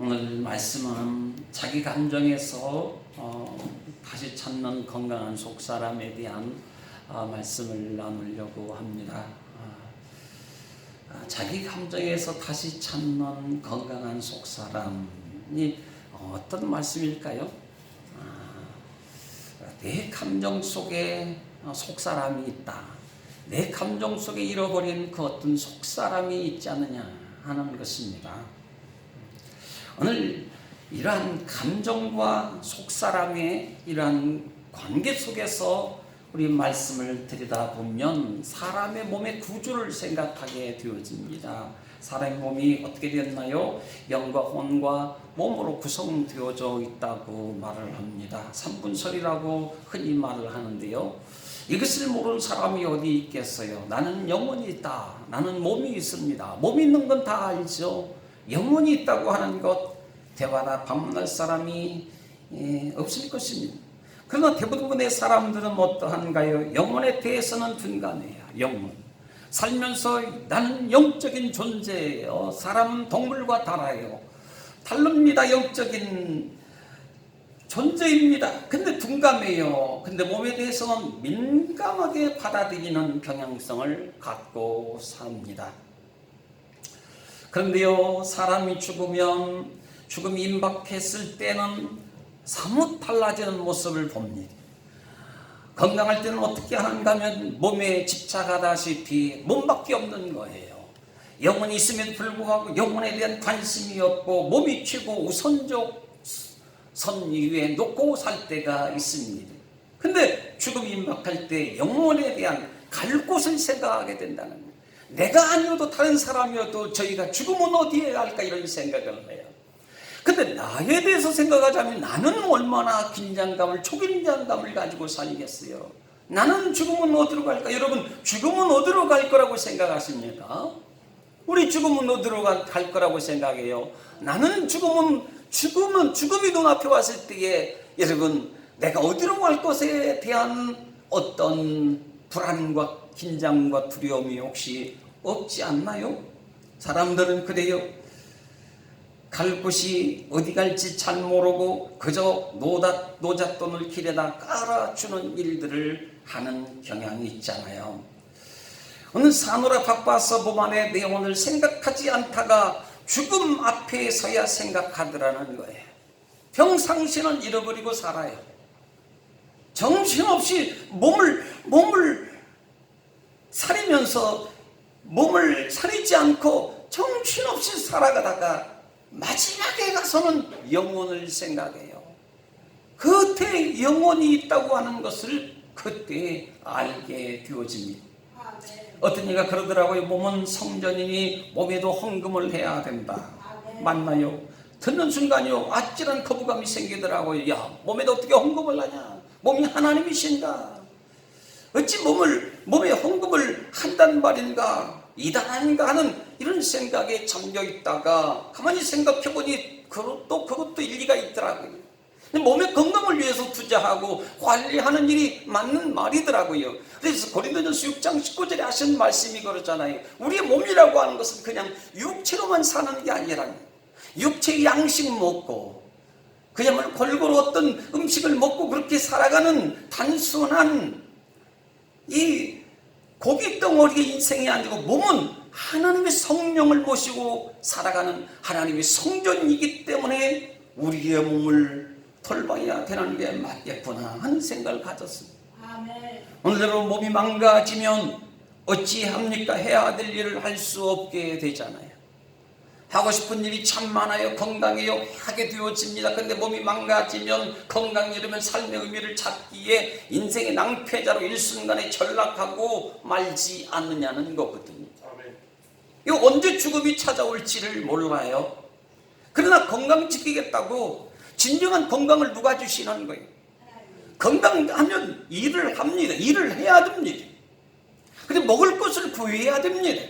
오늘 말씀은 자기 감정에서 다시 찾는 건강한 속사람에 대한 말씀을 나누려고 합니다. 자기 감정에서 다시 찾는 건강한 속사람이 어떤 말씀일까요? 내 감정 속에 속사람이 있다. 내 감정 속에 잃어버린 그 어떤 속사람이 있지 않느냐 하는 것입니다. 오늘 이러한 감정과 속사람의 이러한 관계 속에서 우리 말씀을 들여다보면 사람의 몸의 구조를 생각하게 되어집니다. 사람의 몸이 어떻게 되었나요? 영과 혼과 몸으로 구성되어져 있다고 말을 합니다. 삼분설이라고 흔히 말을 하는데요. 이것을 모르는 사람이 어디 있겠어요? 나는 영혼이 있다. 나는 몸이 있습니다. 몸이 있는 건 다 알죠. 영혼이 있다고 하는 것 대화나 방문할 사람이 없을 것입니다. 그러나 대부분의 사람들은 어떠한가요? 영혼에 대해서는 둔감해요. 영혼. 살면서 나는 영적인 존재예요. 사람은 동물과 달라요. 다릅니다. 영적인 존재입니다. 근데 둔감해요. 근데 몸에 대해서는 민감하게 받아들이는 경향성을 갖고 삽니다. 그런데요, 사람이 죽음이 임박했을 때는 사뭇 달라지는 모습을 봅니다. 건강할 때는 어떻게 하는가 하면 몸에 집착하다시피 몸밖에 없는 거예요. 영혼이 있음에도 불구하고 영혼에 대한 관심이 없고 몸이 최고 우선적 선 위에 놓고 살 때가 있습니다. 근데 죽음이 임박할 때 영혼에 대한 갈 곳을 생각하게 된다는 거예요. 내가 아니어도 다른 사람이어도 저희가 죽으면 어디에 갈까 이런 생각을 해요. 근데 나에 대해서 생각하자면 나는 얼마나 초긴장감을 가지고 살겠어요. 나는 죽으면 어디로 갈까? 여러분, 죽으면 어디로 갈 거라고 생각하십니까? 우리 죽으면 어디로 갈 거라고 생각해요? 나는 죽음이 눈앞에 왔을 때에 여러분, 내가 어디로 갈 것에 대한 어떤 불안과 긴장과 두려움이 혹시 없지 않나요? 사람들은 그래요. 갈 곳이 어디 갈지 잘 모르고 그저 노잣돈을 길에다 깔아주는 일들을 하는 경향이 있잖아요. 오늘 사노라 바빠서 몸 안에 내 영혼을 생각하지 않다가 죽음 앞에 서야 생각하더라는 거예요. 평상시는 잃어버리고 살아요. 정신없이 몸을 사리면서 몸을 사리지 않고 정신없이 살아가다가 마지막에 가서는 영혼을 생각해요. 그때 영혼이 있다고 하는 것을 그때 알게 되어집니다. 어떤 이가 그러더라고요. 몸은 성전이니 몸에도 헌금을 해야 된다. 맞나요? 듣는 순간요 아찔한 거부감이 생기더라고요. 야, 몸에도 어떻게 헌금을 하냐? 몸이 하나님이신가? 어찌 몸에 헌금을 한단 말인가? 이단 아닌가 하는 이런 생각에 잠겨 있다가 가만히 생각해 보니 그것도 일리가 있더라고요. 몸의 건강을 위해서 투자하고 관리하는 일이 맞는 말이더라고요. 그래서 고린도전서 6장 19절에 하신 말씀이 그러잖아요. 우리의 몸이라고 하는 것은 그냥 육체로만 사는 게 아니라 육체의 양식 먹고 그야말로 골고루 어떤 음식을 먹고 그렇게 살아가는 단순한 이 고기 덩어리의 인생이 아니고 몸은 하나님의 성령을 모시고 살아가는 하나님의 성전이기 때문에 우리의 몸을 돌봐야 되는 게 맞겠구나 하는 생각을 가졌습니다. 오늘대로 몸이 망가지면 어찌합니까? 해야 될 일을 할 수 없게 되잖아요. 하고 싶은 일이 참 많아요. 건강해요. 하게 되어집니다. 근데 몸이 망가지면 건강 잃으면 삶의 의미를 찾기에 인생의 낭패자로 일순간에 전락하고 말지 않느냐는 거거든요. 이거 언제 죽음이 찾아올지를 몰라요. 그러나 건강 지키겠다고 진정한 건강을 누가 주시는 거예요? 건강하면 일을 합니다. 일을 해야 됩니다. 근데 먹을 것을 구해야 됩니다.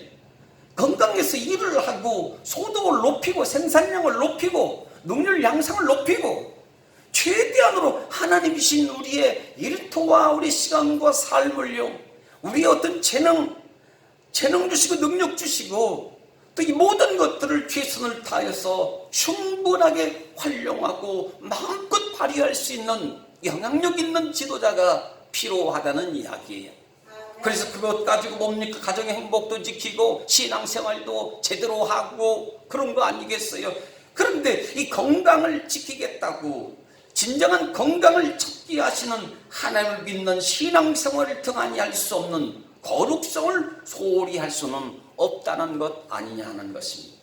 건강해서 일을 하고 소득을 높이고 생산량을 높이고 능률 양상을 높이고 최대한으로 하나님이신 우리의 일터와 우리 시간과 삶을요 우리의 어떤 재능 주시고 능력 주시고 또 이 모든 것들을 최선을 다해서 충분하게 활용하고 마음껏 발휘할 수 있는 영향력 있는 지도자가 필요하다는 이야기예요. 그래서 그것 가지고 뭡니까? 가정의 행복도 지키고 신앙생활도 제대로 하고 그런 거 아니겠어요? 그런데 이 건강을 지키겠다고 진정한 건강을 찾기 하시는 하나님을 믿는 신앙생활을 등한히 할 수 없는 거룩성을 소홀히 할 수는 없다는 것 아니냐 하는 것입니다.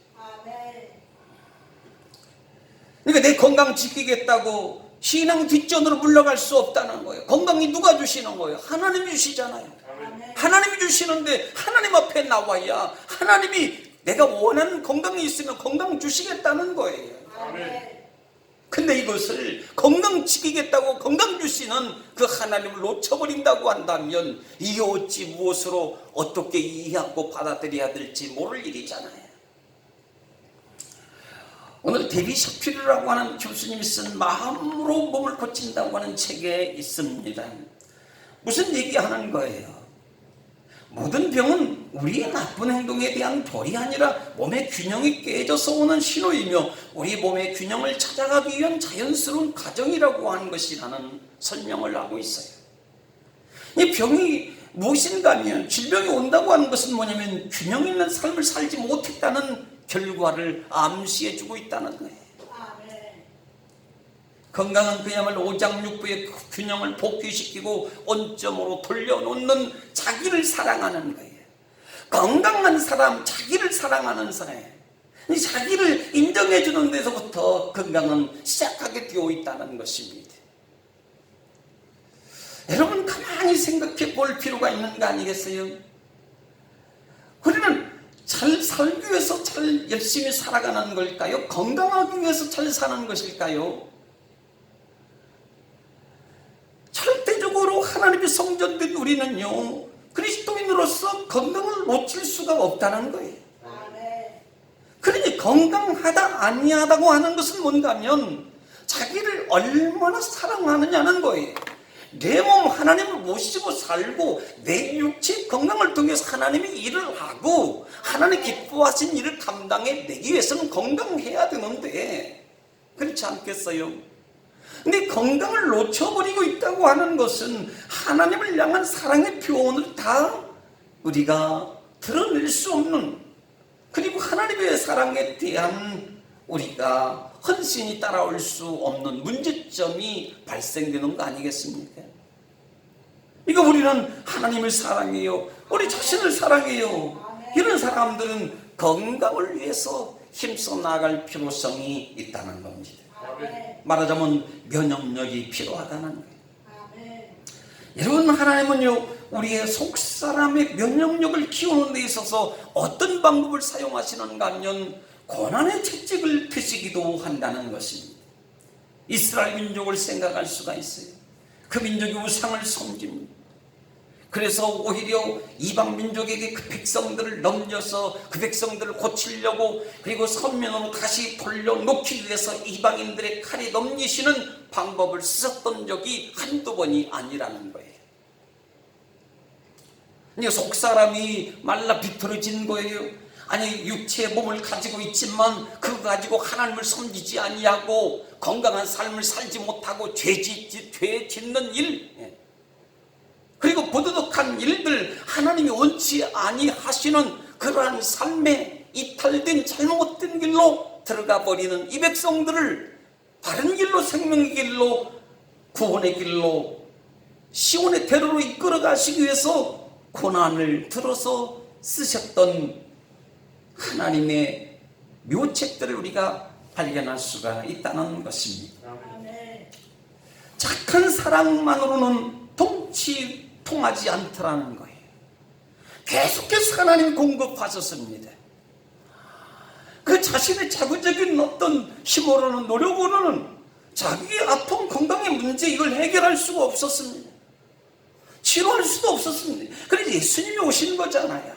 그러니까 내 건강 지키겠다고 신앙 뒷전으로 물러갈 수 없다는 거예요. 건강이 누가 주시는 거예요? 하나님이 주시잖아요. 하나님이 주시는데 하나님 앞에 나와야 하나님이 내가 원하는 건강이 있으면 건강 주시겠다는 거예요. 근데 이것을 건강 지키겠다고 건강 주시는 그 하나님을 놓쳐버린다고 한다면 이게 어찌 무엇으로 어떻게 이해하고 받아들여야 될지 모를 일이잖아요. 오늘 데비 샤피르라고 하는 교수님이 쓴 마음으로 몸을 고친다고 하는 책에 있습니다. 무슨 얘기하는 거예요? 모든 병은 우리의 나쁜 행동에 대한 벌이 아니라 몸의 균형이 깨져서 오는 신호이며 우리 몸의 균형을 찾아가기 위한 자연스러운 과정이라고 하는 것이라는 설명을 하고 있어요. 이 병이 무엇인가 하면 질병이 온다고 하는 것은 뭐냐면 균형 있는 삶을 살지 못했다는 결과를 암시해주고 있다는 거예요. 건강은 그야말로 오장육부의 균형을 복귀시키고 원점으로 돌려놓는 자기를 사랑하는 거예요. 건강한 사람, 자기를 사랑하는 사람, 자기를 인정해주는 데서부터 건강은 시작하게 되어 있다는 것입니다. 여러분 가만히 생각해 볼 필요가 있는 거 아니겠어요? 우리는 잘 살기 위해서 잘 열심히 살아가는 걸까요? 건강하기 위해서 잘 사는 것일까요? 절대적으로 하나님의 성전된 우리는요 그리스도인으로서 건강을 놓칠 수가 없다는 거예요. 그러니 건강하다 아니하다고 하는 것은 뭔가 하면 자기를 얼마나 사랑하느냐는 거예요. 내 몸 하나님을 모시고 살고 내 육체 건강을 통해서 하나님이 일을 하고 하나님 기뻐하신 일을 감당해내기 위해서는 건강해야 되는데 그렇지 않겠어요? 근데 건강을 놓쳐버리고 있다고 하는 것은 하나님을 향한 사랑의 표현을 다 우리가 드러낼 수 없는, 그리고 하나님의 사랑에 대한 우리가 헌신이 따라올 수 없는 문제점이 발생되는 거 아니겠습니까? 그러니까 우리는 하나님을 사랑해요, 우리 자신을 사랑해요. 이런 사람들은 건강을 위해서 힘써 나아갈 필요성이 있다는 겁니다. 말하자면 면역력이 필요하다는 거예요. 여러분, 하나님은요 우리의 속사람의 면역력을 키우는 데 있어서 어떤 방법을 사용하시는가 하면 고난의 채찍을 펴시기도 한다는 것입니다. 이스라엘 민족을 생각할 수가 있어요. 그 민족이 우상을 섬깁니다. 그래서 오히려 이방 민족에게 그 백성들을 넘겨서 그 백성들을 고치려고, 그리고 선면으로 다시 돌려놓기 위해서 이방인들의 칼이 넘기시는 방법을 쓰셨던 적이 한두 번이 아니라는 거예요. 속사람이 말라 비틀어진 거예요. 아니 육체의 몸을 가지고 있지만 그거 가지고 하나님을 섬기지 아니하고 건강한 삶을 살지 못하고 죄 짓는 일, 그리고 부도덕한 일들, 하나님이 원치 아니하시는 그러한 삶에 이탈된 잘못된 길로 들어가 버리는 이 백성들을 바른 길로, 생명의 길로, 구원의 길로, 시온의 대로로 이끌어 가시기 위해서 고난을 들어서 쓰셨던 하나님의 묘책들을 우리가 발견할 수가 있다는 것입니다. 착한 사랑만으로는 통하지 않더라는 거예요. 계속해서 하나님 공급하셨습니다. 그 자신의 자구적인 어떤 힘으로는, 노력으로는 자기의 아픔, 건강의 문제 이걸 해결할 수가 없었습니다. 치료할 수도 없었습니다. 그래서 예수님이 오신 거잖아요.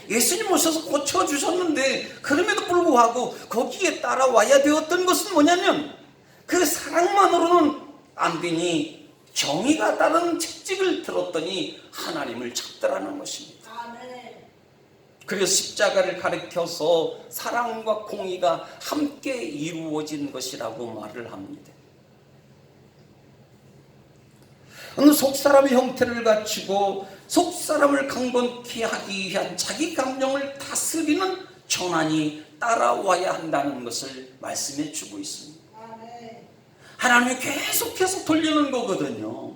예수님 오셔서 고쳐주셨는데 그럼에도 불구하고 거기에 따라와야 되었던 것은 뭐냐면 그 사랑만으로는 안 되니 정의가 다른 채찍을 들었더니 하나님을 찾더라는 것입니다. 그래서 십자가를 가리켜서 사랑과 공의가 함께 이루어진 것이라고 말을 합니다. 어느 속사람의 형태를 갖추고 속사람을 강건케 하기 위한 자기 감정을 다스리는 전환이 따라와야 한다는 것을 말씀해 주고 있습니다. 하나님이 계속해서 돌리는 거거든요.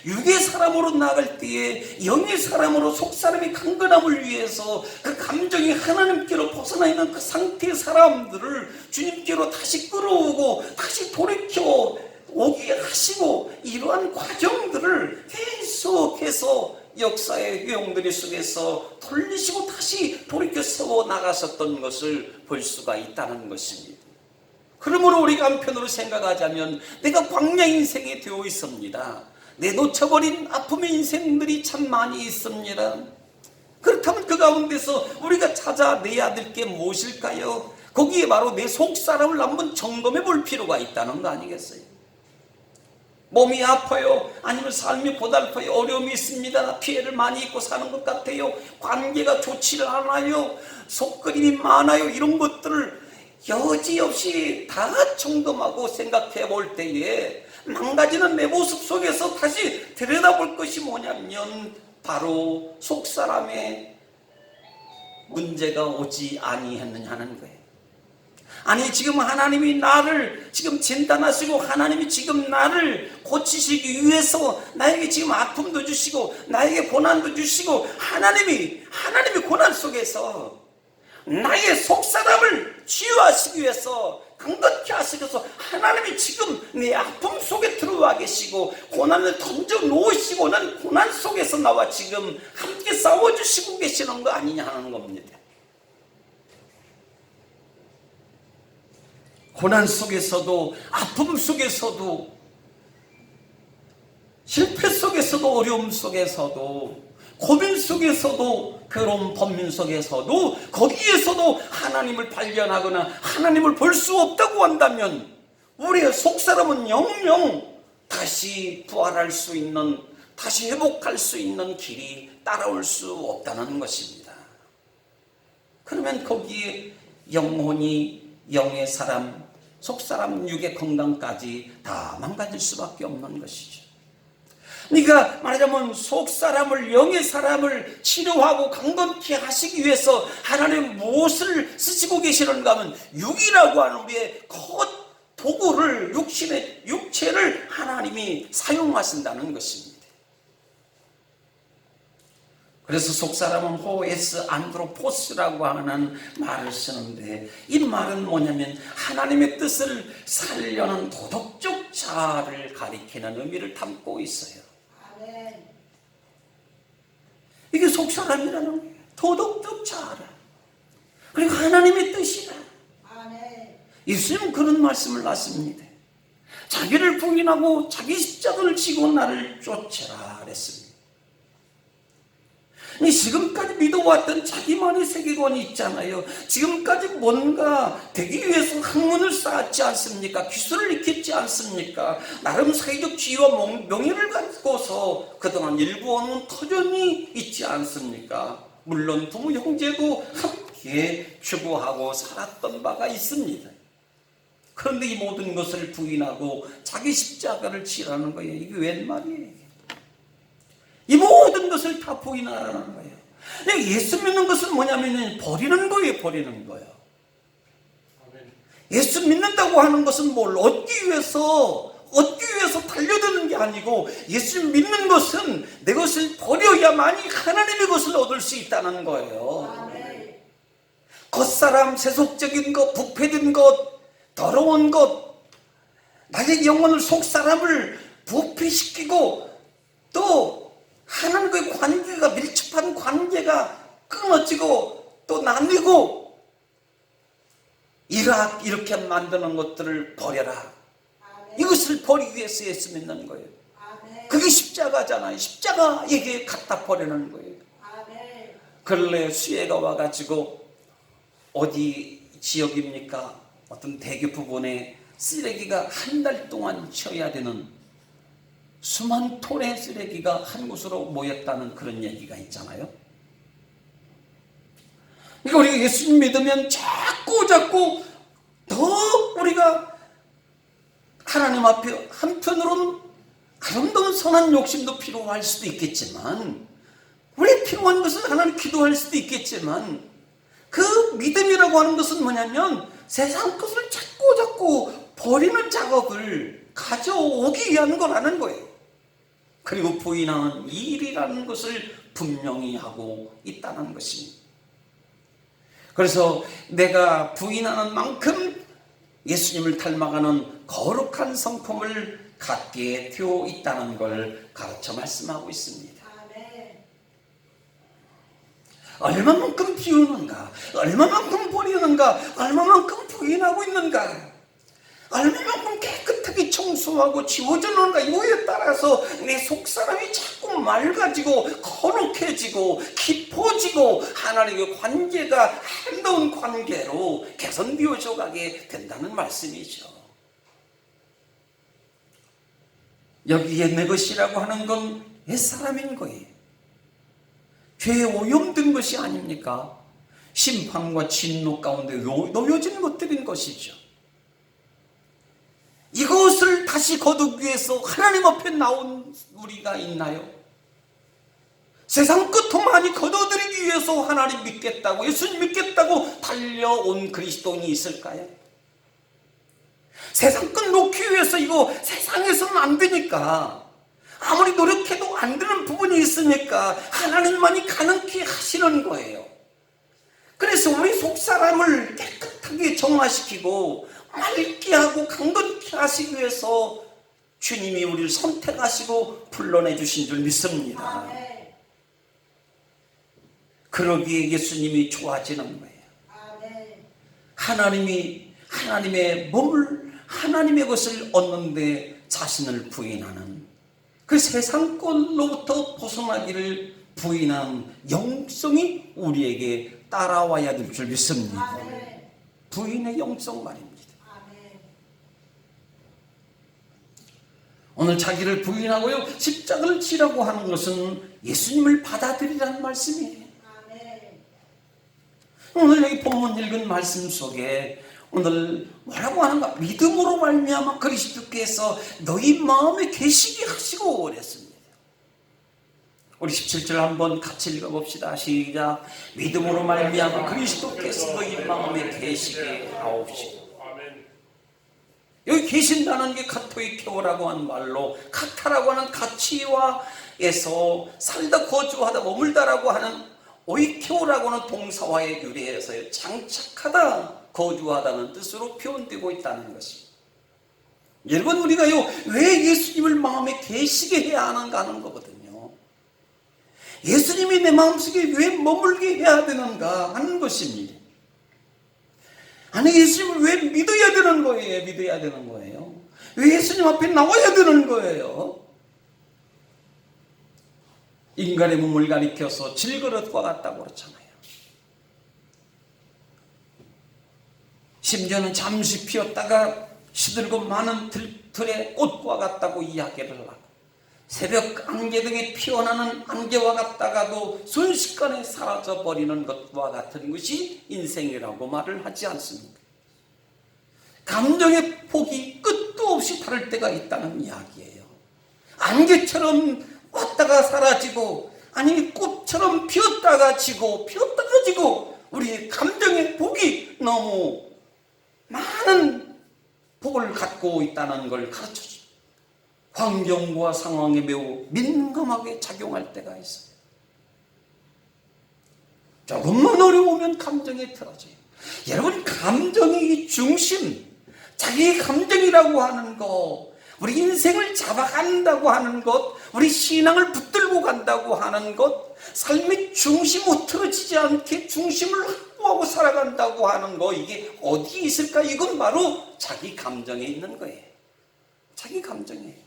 육의 사람으로 나갈 때에 영의 사람으로 속사람의 강건함을 위해서 그 감정이 하나님께로 벗어나 있는 그 상태의 사람들을 주님께로 다시 끌어오고 다시 돌이켜 오게 하시고, 이러한 과정들을 계속해서 역사의 회용들이 속에서 돌리시고 다시 돌이켜 세워 나가셨던 것을 볼 수가 있다는 것입니다. 그러므로 우리가 한편으로 생각하자면 내가 광야 인생이 되어 있습니다. 내 놓쳐버린 아픔의 인생들이 참 많이 있습니다. 그렇다면 그 가운데서 우리가 찾아내야 될 게 무엇일까요? 거기에 바로 내 속사람을 한번 점검해 볼 필요가 있다는 거 아니겠어요? 몸이 아파요? 아니면 삶이 고달파요? 어려움이 있습니다. 피해를 많이 입고 사는 것 같아요. 관계가 좋지를 않아요. 속그림이 많아요. 이런 것들을 여지없이 다 점검하고 생각해 볼 때에 망가지는 내 모습 속에서 다시 들여다볼 것이 뭐냐면 바로 속사람의 문제가 오지 아니했느냐는 거예요. 아니, 지금 하나님이 나를 지금 진단하시고 하나님이 지금 나를 고치시기 위해서 나에게 지금 아픔도 주시고 나에게 고난도 주시고 하나님이 고난 속에서 나의 속사람을 치유하시기 위해서 강건케 하시기 위해서 하나님이 지금 내 아픔 속에 들어와 계시고 고난을 던져 놓으시고는 고난 속에서 나와 지금 함께 싸워주시고 계시는 거 아니냐 하는 겁니다. 고난 속에서도, 아픔 속에서도, 실패 속에서도, 어려움 속에서도, 고민 속에서도, 괴로운 번민 속에서도, 거기에서도 하나님을 발견하거나 하나님을 볼 수 없다고 한다면 우리의 속사람은 영영 다시 부활할 수 있는, 다시 회복할 수 있는 길이 따라올 수 없다는 것입니다. 그러면 거기에 영혼이, 영의 사람, 속사람, 육의 건강까지 다 망가질 수밖에 없는 것이죠. 그러니까 말하자면 속사람을, 영의 사람을 치료하고 강건케 하시기 위해서 하나님 무엇을 쓰시고 계시는가 하면 육이라고 하는 우리의 도구를, 육체를 하나님이 사용하신다는 것입니다. 그래서 속사람은 호에스 안드로포스라고 하는 말을 쓰는데, 이 말은 뭐냐면 하나님의 뜻을 살려는 도덕적 자아를 가리키는 의미를 담고 있어요. 아멘. 이게 속사람이라는 거예요. 도덕적 자아라. 그리고 하나님의 뜻이라. 아멘. 예수님은 그런 말씀을 하십니다. 자기를 부인하고 자기 십자가를 지고 나를 쫓으라 그랬습니다. 지금까지 믿어왔던 자기만의 세계관이 있잖아요. 지금까지 뭔가 되기 위해서 학문을 쌓았지 않습니까? 기술을 익혔지 않습니까? 나름 사회적 지위와 명예를 갖고서 그동안 일구어놓은 터전이 있지 않습니까? 물론 부모 형제도 함께 추구하고 살았던 바가 있습니다. 그런데 이 모든 것을 부인하고 자기 십자가를 지라는 거예요. 이게 웬 말이에요? 이 모든 것을 다 부인하라는 거예요. 예수 믿는 것은 뭐냐면 버리는 거예요. 버리는 거예요. 예수 믿는다고 하는 것은 뭘 얻기 위해서 달려드는 게 아니고, 예수 믿는 것은 내 것을 버려야만이 하나님의 것을 얻을 수 있다는 거예요. 겉사람, 세속적인 것, 부패된 것, 더러운 것, 나의 영혼을, 속사람을 부패시키고 또 하나님과의 관계가, 밀접한 관계가 끊어지고 또 나뉘고 이렇게 만드는 것들을 버려라. 아멘. 이것을 버리기 위해서 예수 믿는 거예요. 아멘. 그게 십자가잖아요. 십자가에게 갖다 버리는 거예요. 아멘. 근래 수해가 와가지고 어디 지역입니까? 어떤 대교 부근에 쓰레기가 한 달 동안 쳐야 되는 수만 톤의 쓰레기가 한 곳으로 모였다는 그런 얘기가 있잖아요. 그러니까 우리가 예수님 믿으면 자꾸 더 우리가 하나님 앞에 한편으로는 아름다운 선한 욕심도 필요할 수도 있겠지만, 우리 필요한 것은 하나님 기도할 수도 있겠지만, 그 믿음이라고 하는 것은 뭐냐면 세상 것을 자꾸 버리는 작업을 가져오기 위한 거라는 거예요. 그리고 부인하는 일이라는 것을 분명히 하고 있다는 것입니다. 그래서 내가 부인하는 만큼 예수님을 닮아가는 거룩한 성품을 갖게 되어 있다는 걸 가르쳐 말씀하고 있습니다. 얼마만큼 비우는가, 얼마만큼 버리는가, 얼마만큼 부인하고 있는가, 얼마만큼 깨끗하게 청소하고 지워주는가, 이거에 따라서 내 속사람이 자꾸 맑아지고 거룩해지고 깊어지고 하나님의 관계가 아름다운 관계로 개선되어져 가게 된다는 말씀이죠. 여기에 내 것이라고 하는 건 옛사람인 거예요. 죄에 오염된 것이 아닙니까? 심판과 진노 가운데 놓여진 것들인 것이죠. 이것을 다시 거두기 위해서 하나님 앞에 나온 우리가 있나요? 세상 끝도많이 거둬들이기 위해서 하나님 믿겠다고, 예수님 믿겠다고 달려온 그리스도인이 있을까요? 세상 끝 놓기 위해서 이거 세상에서는 안 되니까, 아무리 노력해도 안 되는 부분이 있으니까 하나님만이 가능케 하시는 거예요. 그래서 우리 속사람을 깨끗하게 정화시키고 맑게 하고 강건케 하시기 위해서 주님이 우리를 선택하시고 불러내 주신 줄 믿습니다. 그러기에 예수님이 좋아지는 거예요. 하나님의 몸을, 하나님의 것을 얻는데 자신을 부인하는, 그 세상 것로부터 벗어나기를 부인한 영성이 우리에게 따라와야 될 줄 믿습니다. 부인의 영성 말입니다. 오늘 자기를 부인하고요 십자가를 지라고 하는 것은 예수님을 받아들이라는 말씀이에요. 오늘 여기 본문 읽은 말씀 속에 오늘 뭐라고 하는가? 믿음으로 말미암아 그리스도께서 너희 마음에 계시게 하시고 그랬습니다. 우리 17절 한번 같이 읽어봅시다. 시작. 믿음으로 말미암아 그리스도께서 너희 마음에 계시게 하옵시고. 여기 계신다는 게 카토이케오라고 하는 말로, 카타라고 하는 가치와에서 살다 거주하다 머물다라고 하는 오이케오라고 하는 동사와의 유래에서 장착하다 거주하다는 뜻으로 표현되고 있다는 것입니다. 여러분, 우리가요 왜 예수님을 마음에 계시게 해야 하는가 하는 거거든요. 예수님이 내 마음속에 왜 머물게 해야 되는가 하는 것입니다. 아니, 예수님을 왜 믿어야 되는 거예요? 믿어야 되는 거예요. 왜 예수님 앞에 나와야 되는 거예요? 인간의 몸을 가리켜서 질그릇과 같다고 그렇잖아요. 심지어는 잠시 피었다가 시들고 많은 들의 꽃과 같다고 이야기를 하고, 새벽 안개 등에 피어나는 안개와 같다가도 순식간에 사라져버리는 것과 같은 것이 인생이라고 말을 하지 않습니까? 감정의 폭이 끝도 없이 다를 때가 있다는 이야기예요. 안개처럼 왔다가 사라지고, 아니 꽃처럼 피었다가 지고 피었다가 지고, 우리의 감정의 폭이 너무 많은 폭을 갖고 있다는 걸 가르쳐줍니다. 환경과 상황에 매우 민감하게 작용할 때가 있어요. 조금만 어려우면 감정이 틀어져요. 여러분, 감정의 중심, 자기 감정이라고 하는 것, 우리 인생을 잡아간다고 하는 것, 우리 신앙을 붙들고 간다고 하는 것, 삶의 중심 흐트러지지 않게 중심을 확보하고 살아간다고 하는 것, 이게 어디에 있을까? 이건 바로 자기 감정에 있는 거예요. 자기 감정에.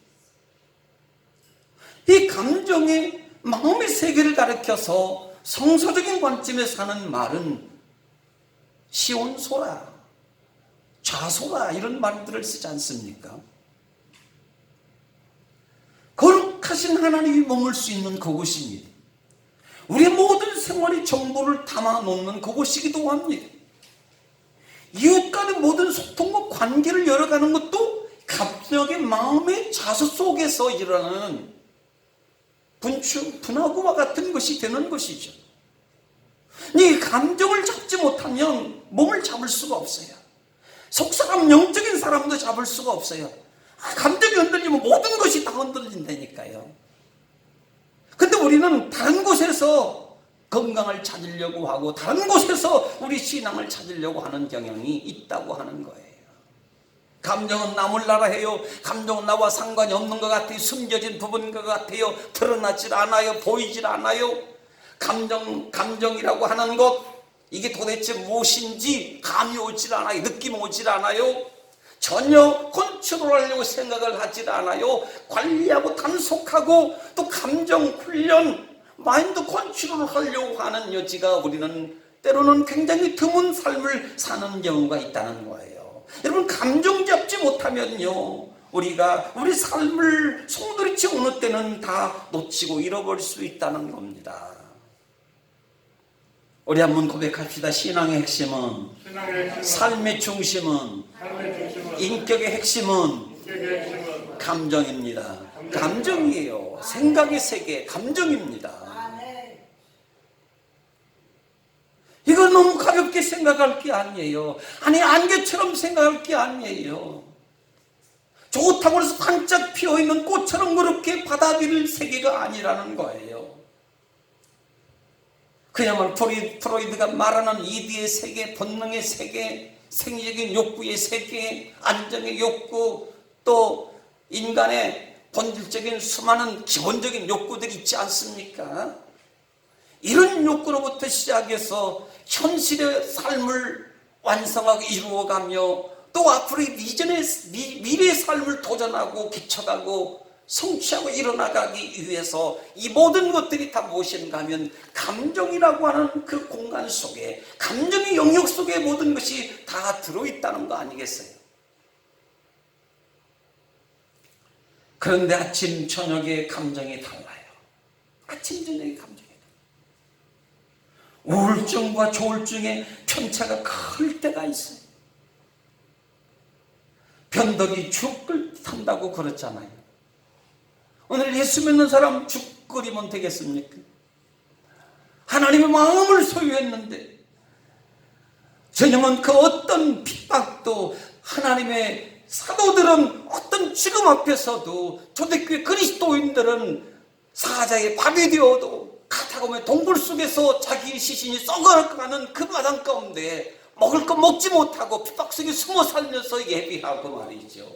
이 감정의 마음의 세계를 가리켜서 성서적인 관점에서 하는 말은 시온소라, 좌소라, 이런 말들을 쓰지 않습니까? 거룩하신 하나님이 머물 수 있는 그곳입니다. 우리 모든 생활의 정보를 담아놓는 그곳이기도 합니다. 이웃 간의 모든 소통과 관계를 열어가는 것도 감정의 마음의 자수 속에서 일어나는 분하고와 같은 것이 되는 것이죠. 이 감정을 잡지 못하면 몸을 잡을 수가 없어요. 속사람 영적인 사람도 잡을 수가 없어요. 감정이 흔들리면 모든 것이 다 흔들린다니까요. 근데 우리는 다른 곳에서 건강을 찾으려고 하고 다른 곳에서 우리 신앙을 찾으려고 하는 경향이 있다고 하는 거예요. 감정은 나 몰라라 해요. 감정은 나와 상관이 없는 것 같아요. 숨겨진 부분인 것 같아요. 드러나질 않아요. 보이질 않아요. 감정이라고 하는 것, 이게 도대체 무엇인지 감이 오질 않아요. 느낌 오질 않아요. 전혀 컨트롤하려고 생각을 하질 않아요. 관리하고 단속하고 또 감정 훈련, 마인드 컨트롤 하려고 하는 여지가 우리는 때로는 굉장히 드문 삶을 사는 경우가 있다는 거예요. 여러분, 감정 잡지 못하면요, 우리가 우리 삶을 송두리째 어느 때는 다 놓치고 잃어버릴 수 있다는 겁니다. 우리 한번 고백합시다. 신앙의 핵심은, 삶의 중심은, 인격의 핵심은 감정입니다. 감정이에요. 생각의 세계, 감정입니다. 이거 너무 가볍게 생각할 게 아니에요. 아니, 안개처럼 생각할 게 아니에요. 좋다고 해서 반짝 피어있는 꽃처럼 그렇게 받아들일 세계가 아니라는 거예요. 그야말로 프로이드가 말하는 이디의 세계, 본능의 세계, 생리적인 욕구의 세계, 안정의 욕구, 또 인간의 본질적인 수많은 기본적인 욕구들이 있지 않습니까? 이런 욕구로부터 시작해서 현실의 삶을 완성하고 이루어가며 또 앞으로의 미래의 삶을 도전하고 개척하고 성취하고 일어나가기 위해서 이 모든 것들이 다 무엇인가 하면 감정이라고 하는 그 공간 속에, 감정의 영역 속에 모든 것이 다 들어있다는 거 아니겠어요? 그런데 아침 저녁의 감정이 달라요. 아침 저녁의 감정이 달라요. 우울증과 조울증의 편차가 클 때가 있어요. 변덕이 죽을 탄다고 그랬잖아요. 오늘 예수 믿는 사람 죽 끓이면 되겠습니까? 하나님의 마음을 소유했는데 저녁은 그 어떤 핍박도, 하나님의 사도들은 어떤 지금 앞에서도, 초대교회 그리스도인들은 사자의 밥이 되어도 가타곰의 동굴 속에서 자기 시신이 썩어가는 그 마당 가운데 먹을 거 먹지 못하고 핍박 속에 숨어 살면서 예비하고 말이죠.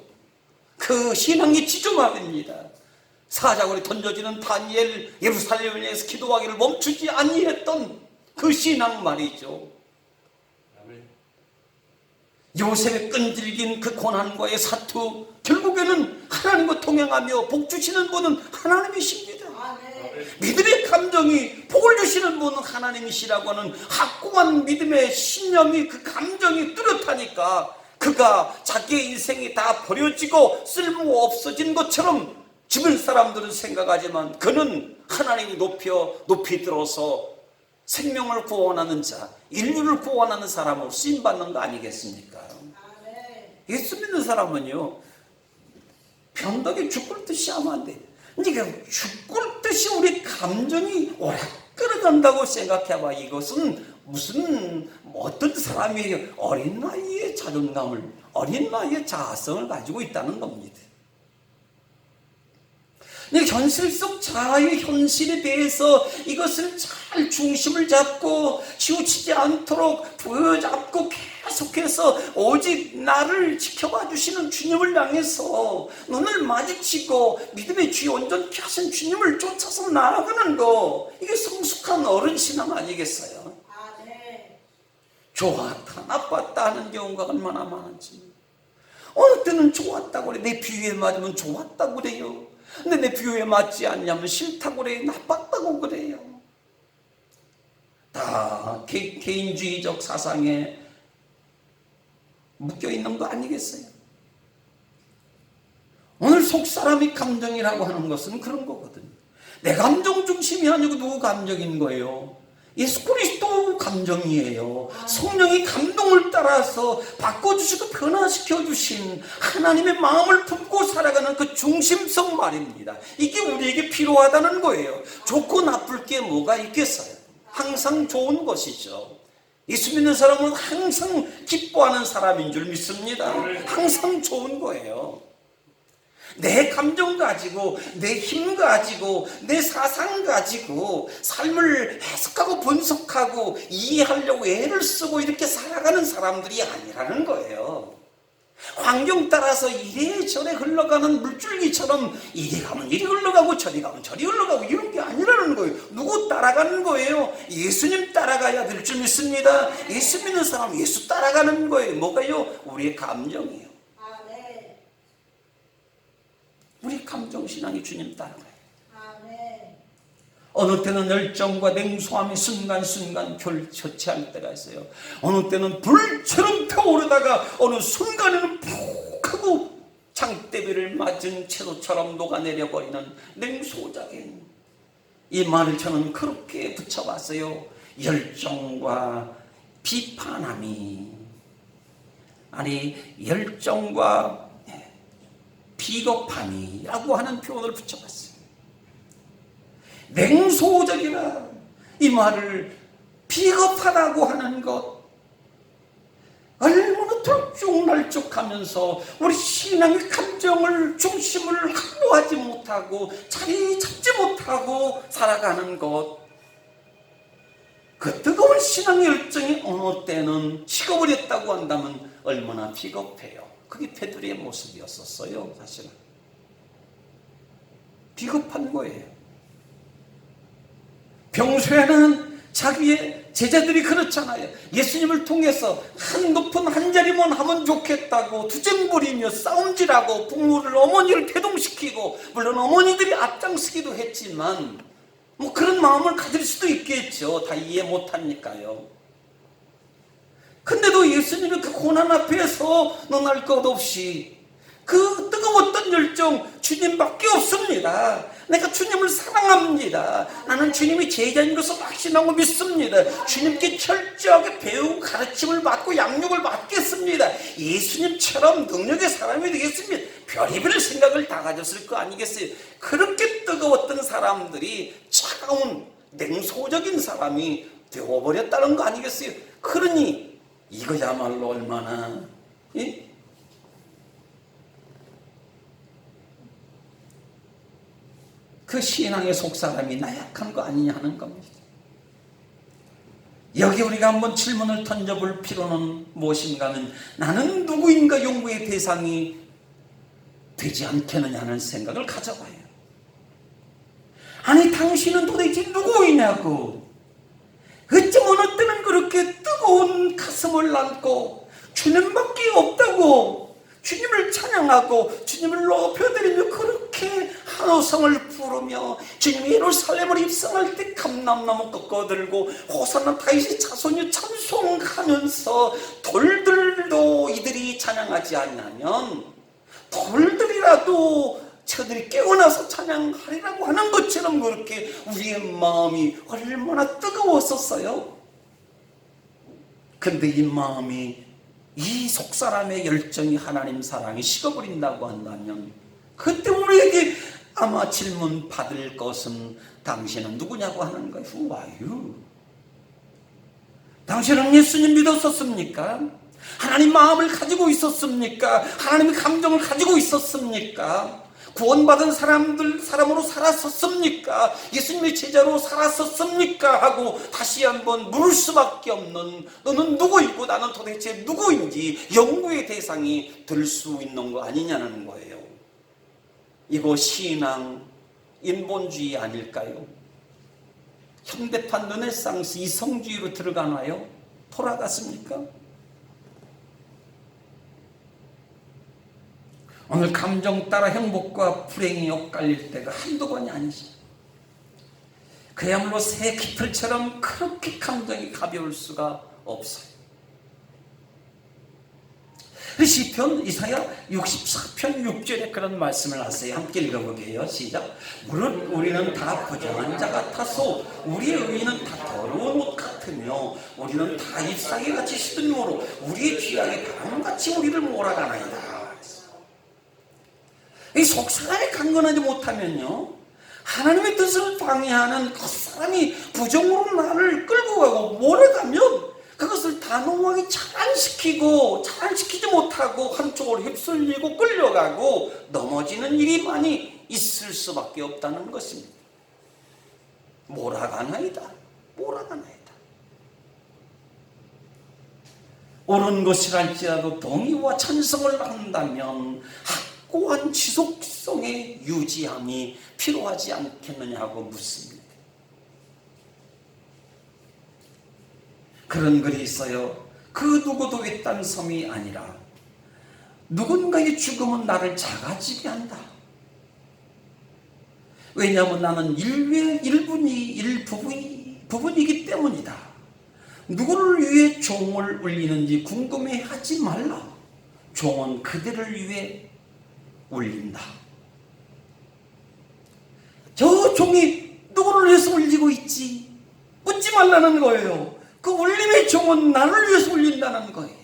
그 신앙이 지조막입니다. 사자굴에 던져지는 다니엘, 예루살렘을 위해서 기도하기를 멈추지 아니했던 그 신앙 말이죠. 요셉의 끈질긴 그 고난과의 사투, 결국에는 하나님과 동행하며 복 주시는 분은 하나님이십니다. 믿음의 감정이 복을 주시는 분은 하나님이시라고 하는 확고한 믿음의 신념이, 그 감정이 뚜렷하니까 그가 자기의 인생이 다 버려지고 쓸모 없어진 것처럼 주변 사람들은 생각하지만 그는 하나님이 높이 들어서 생명을 구원하는 자, 인류를 구원하는 사람으로 쓰임받는 거 아니겠습니까? 예수 믿는 사람은요, 변덕에 죽을 듯이 하면 안 돼. 그러니까 죽을 듯이 우리 감정이 오락 끌어간다고 생각해봐. 이것은 무슨 어떤 사람이 어린 나이에 자존감을, 어린 나이에 자아성을 가지고 있다는 겁니다. 현실 속 자아의 현실에 대해서 이것을 잘 중심을 잡고 치우치지 않도록 부여잡고 계속해서 오직 나를 지켜봐 주시는 주님을 향해서 눈을 마주치고 믿음의 주에 온전케 하신 주님을 쫓아서 나아가는 거, 이게 성숙한 어른 신앙 아니겠어요? 좋았다 나빴다 하는 경우가 얼마나 많은지. 어느 때는 좋았다고 그래. 내 비유에 맞으면 좋았다고 그래요. 근데 내 비유에 맞지 않냐면 싫다고 그래요. 나빴다고 그래요. 다 개인주의적 사상에 묶여있는 거 아니겠어요? 오늘 속사람이 감정이라고 하는 것은 그런 거거든요. 내 감정 중심이 아니고 누구 감정인 거예요? 예수 그리스도 감정이에요. 성령이 감동을 따라서 바꿔주시고 변화시켜 주신 하나님의 마음을 품고 살아가는 그 중심성 말입니다. 이게 우리에게 필요하다는 거예요. 좋고 나쁠 게 뭐가 있겠어요? 항상 좋은 것이죠. 예수 믿는 사람은 항상 기뻐하는 사람인 줄 믿습니다. 항상 좋은 거예요. 내 감정 가지고, 내 힘 가지고, 내 사상 가지고 삶을 해석하고 분석하고 이해하려고 애를 쓰고 이렇게 살아가는 사람들이 아니라는 거예요. 환경 따라서 이래저래 흘러가는 물줄기처럼 이리 가면 이리 흘러가고 저리 가면 저리 흘러가고 이런 게 아니라는 거예요. 누구 따라가는 거예요? 예수님 따라가야 될 줄 믿습니다. 예수 믿는 사람 예수 따라가는 거예요. 뭐가요? 우리의 감정이에요. 우리 감정신앙이 주님 따라가요. 어느 때는 열정과 냉소함이 순간순간 교차할 때가 있어요. 어느 때는 불처럼 타오르다가 어느 순간에는 푹 하고 장대비를 맞은 채소처럼 녹아내려 버리는 냉소적인 이 말을 저는 그렇게 붙여봤어요. 열정과 비판함이 아니 열정과 비겁함이라고 하는 표현을 붙여봤어요. 냉소적이라 이 말을 비겁하다고 하는 것 얼마나 들쭉날쭉하면서 우리 신앙의 감정을 중심을 확보하지 못하고 자리 잡지 못하고 살아가는 것 그 뜨거운 신앙의 열정이 어느 때는 식어버렸다고 한다면 얼마나 비겁해요. 그게 베드로의 모습이었었어요. 사실은 비겁한 거예요. 평소에는 자기의 제자들이 그렇잖아요. 예수님을 통해서 한 높은 한 자리만 하면 좋겠다고 투쟁 부리며 싸움질하고 부모를 어머니를 태동시키고 물론 어머니들이 앞장서기도 했지만 뭐 그런 마음을 가질 수도 있겠죠. 다 이해 못하니까요. 근데도 예수님이 그 고난 앞에서 논할 것 없이 그 뜨거웠던 열정 주님밖에 없습니다. 내가 주님을 사랑합니다. 나는 주님이 제자인 것을 확신하고 믿습니다. 주님께 철저하게 배우고 가르침을 받고 양육을 받겠습니다. 예수님처럼 능력의 사람이 되겠습니다. 별의별 생각을 다 가졌을 거 아니겠어요? 그렇게 뜨거웠던 사람들이 차가운 냉소적인 사람이 되어버렸다는 거 아니겠어요? 그러니 이거야말로 얼마나 그 신앙의 속사람이 나약한 거 아니냐 하는 겁니다. 여기 우리가 한번 질문을 던져볼 필요는 무엇인가 하면 나는 누구인가 연구의 대상이 되지 않겠느냐 하는 생각을 가져봐요. 아니 당신은 도대체 누구이냐고. 어쩜 어느 때는 그렇게 뜨거운 가슴을 안고 주님밖에 없다고 주님을 찬양하고 주님을 높여드리며 그렇게 한호성을 부르며 주님이 예루살렘을 입성할 때 감람나무 꺾어들고 호산나 다윗의 자손이 찬송하면서 돌들도 이들이 찬양하지 않냐면 돌들이라도 저들이 깨어나서 찬양하리라고 하는 것처럼 그렇게 우리의 마음이 얼마나 뜨거웠었어요. 근데 이 마음이 이 속사람의 열정이 하나님 사랑이 식어버린다고 한다면 그때 우리에게 아마 질문 받을 것은 당신은 누구냐고 하는 거예요. Who are you? 당신은 예수님 믿었었습니까? 하나님 마음을 가지고 있었습니까? 하나님의 감정을 가지고 있었습니까? 구원받은 사람으로 살았었습니까? 예수님의 제자로 살았었습니까? 하고 다시 한번 물을 수밖에 없는 너는 누구이고 나는 도대체 누구인지 연구의 대상이 될 수 있는 거 아니냐는 거예요. 이거 신앙 인본주의 아닐까요? 현대판 르네상스 이성주의로 들어가나요? 돌아갔습니까? 오늘 감정 따라 행복과 불행이 엇갈릴 때가 한두 번이 아니죠. 그야말로 새 깃털처럼 그렇게 감정이 가벼울 수가 없어요. 시편 이사야 64편 6절에 그런 말씀을 하세요. 함께 읽어보게요. 시작. 물론 우리는 다 부정한 자 같아서 우리의 의는 다 더러운 옷 같으며 우리는 다 잎사귀 같이 시든 모로 우리의 죄악이 바람같이 우리를 몰아가나이다. 이 속사람이 강건하지 못하면요, 하나님의 뜻을 방해하는 그 사람이 부정으로 나를 끌고 가고 몰아가면 그것을 단호하게 차단시키지 못하고 한쪽으로 휩쓸리고 끌려가고 넘어지는 일이 많이 있을 수밖에 없다는 것입니다. 몰아가나이다. 옳은 것이랄지라도 동의와 찬성을 한다면 확고한 지속성의 유지함이 필요하지 않겠느냐고 묻습니다. 그런 글이 있어요. 그 누구도 외딴 섬이 아니라 누군가의 죽음은 나를 작아지게 한다. 왜냐하면 나는 인류의 일부분이기 때문이다. 누구를 위해 종을 울리는지 궁금해하지 말라. 종은 그들을 위해 울린다. 저 종이 누구를 위해서 울리고 있지? 묻지 말라는 거예요. 그 울림의 종은 나를 위해서 울린다는 거예요.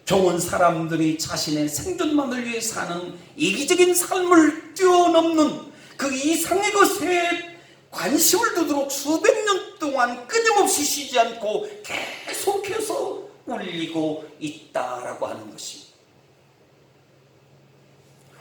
종은 사람들이 자신의 생존만을 위해 사는 이기적인 삶을 뛰어넘는 그 이상의 것에 관심을 두도록 수백 년 동안 끊임없이 쉬지 않고 계속해서 울리고 있다라고 하는 것입니다.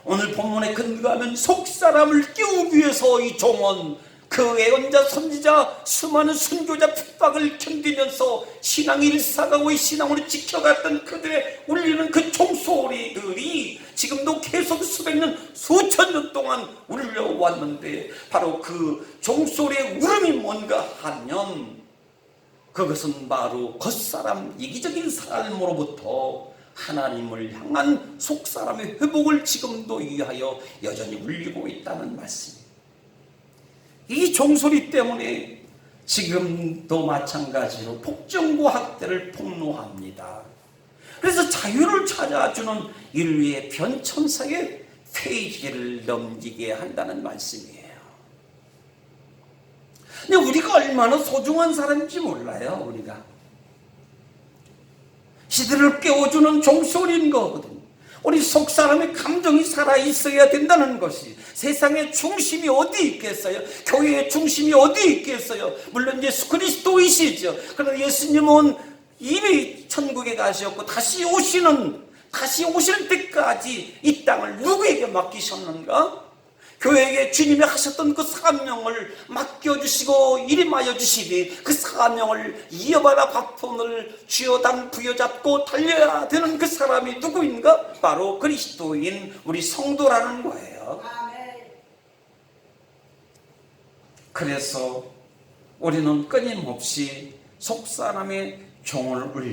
오늘 본문에 근거하면 속사람을 깨우기 위해서 이 종은 그 예언자, 선지자, 수많은 순교자 핍박을 견디면서 신앙 일사가고의 신앙으로 지켜갔던 그들의 울리는 그 종소리들이 지금도 계속 수백 년, 수천 년 동안 울려왔는데, 바로 그 종소리의 울음이 뭔가 하면 그것은 바로 겉사람 이기적인 삶으로부터 하나님을 향한 속사람의 회복을 지금도 위하여 여전히 울리고 있다는 말씀입니다. 이 종소리 때문에 지금도 마찬가지로 폭정과 학대를 폭로합니다. 그래서 자유를 찾아주는 인류의 변천사의 페이지를 넘기게 한다는 말씀이에요. 근데 우리가 얼마나 소중한 사람인지 몰라요. 우리가 시대를 깨워주는 종소리인 거거든요. 우리 속사람의 감정이 살아있어야 된다는 것이, 세상의 중심이 어디 있겠어요? 교회의 중심이 어디 있겠어요? 물론 예수 그리스도이시죠. 그러나 예수님은 이미 천국에 가셨고 다시 오시는 때까지 이 땅을 누구에게 맡기셨는가? 교회에게 주님이 하셨던 그 사명을 맡겨주시고 이름하여 주시니 그 사명을 이어받아 바폰을 쥐어담 부여잡고 달려야 되는 그 사람이 누구인가? 바로 그리스도인 우리 성도라는 거예요. 그래서 우리는 끊임없이 속사람의 종을 울려